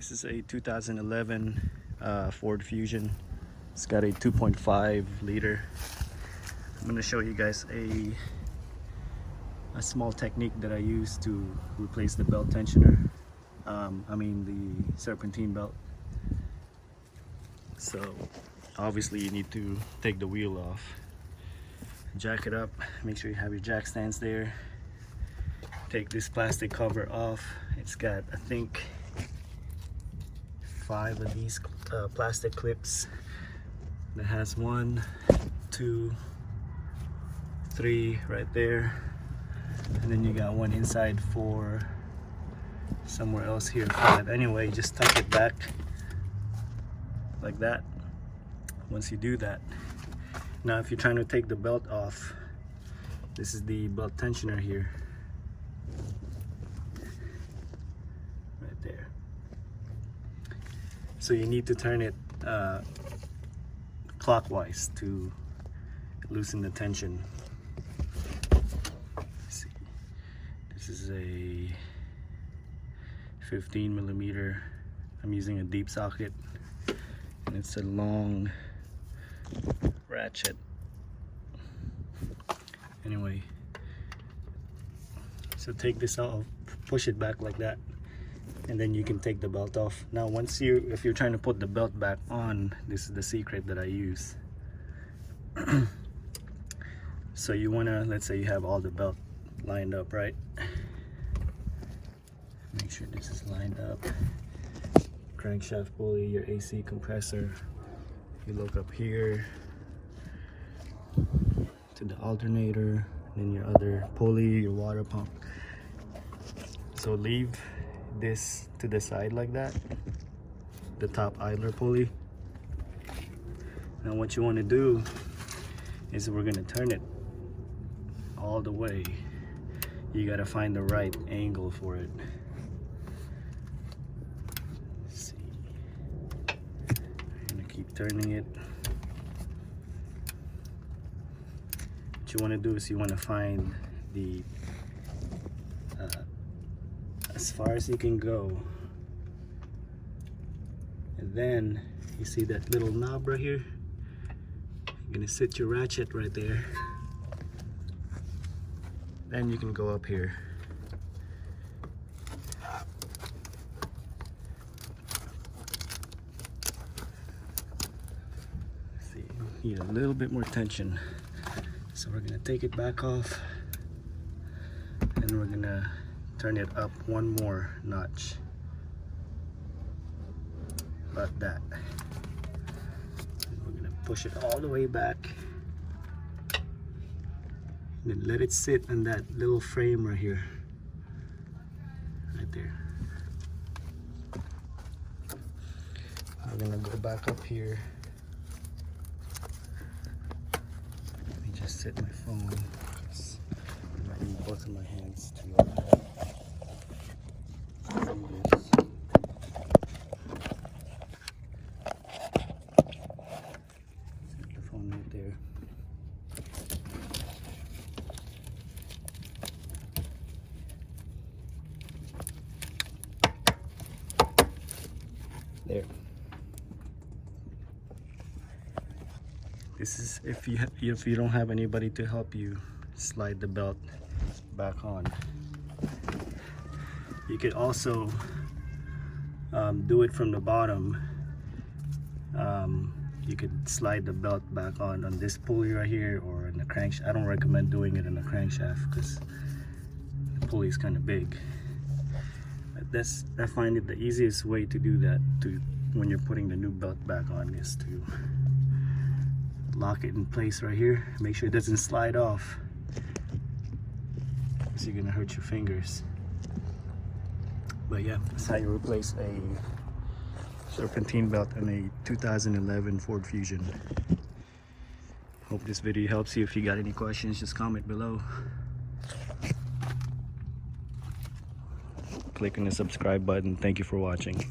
This is a 2011 Ford Fusion. It's got a 2.5 liter. I'm going to show you guys a small technique that I use to replace the belt tensioner. I mean the serpentine belt. So obviously you need to take the wheel off, jack it up, make sure you have your jack stands there. Take this plastic cover off. It's got, I think, 5 of these plastic clips that has 1, 2, 3 right there, and then you got one inside for somewhere else here. 5. Anyway, just tuck it back like that. Once you do that, now if you're trying to take the belt off, this is the belt tensioner here. So you need to turn it clockwise to loosen the tension. Let's see. This is a 15mm. I'm using a deep socket, and it's a long ratchet. Anyway, so take this off, push it back like that, and then you can take the belt off. Now if you're trying to put the belt back on, this is the secret that I use. So you want to, let's say you have all the belt lined up, right? Make sure this is lined up. Crankshaft pulley, your AC compressor. You look up here to the alternator, then your other pulley, your water pump. So leave this to the side like that, the top idler pulley. Now what you want to do is we're going to turn it all the way. You got to find the right angle for it. Let's see. I'm going to keep turning it. What you want to do is you want to find the as far as you can go, and then you see that little knob right here. You're gonna sit your ratchet right there, then you can go up here. See, you need a little bit more tension, so we're gonna take it back off, and we're gonna turn it up one more notch, like that. And we're gonna push it all the way back, and then let it sit in that little frame right here, right there. We're gonna go back up here. Let me just set my phone, because I might need both of my hands to there. This is if you don't have anybody to help you slide the belt back on. You could also do it from the bottom. You could slide the belt back on this pulley right here, or in the crankshaft. I don't recommend doing it in the crankshaft because the pulley is kind of big. I find it the easiest way to do that when you're putting the new belt back on is to lock it in place right here. Make sure it doesn't slide off, because you're gonna hurt your fingers. But yeah, that's how you replace a serpentine belt in a 2011 Ford Fusion. Hope this video helps you. If you got any questions, just comment below. Click on the subscribe button. Thank you for watching.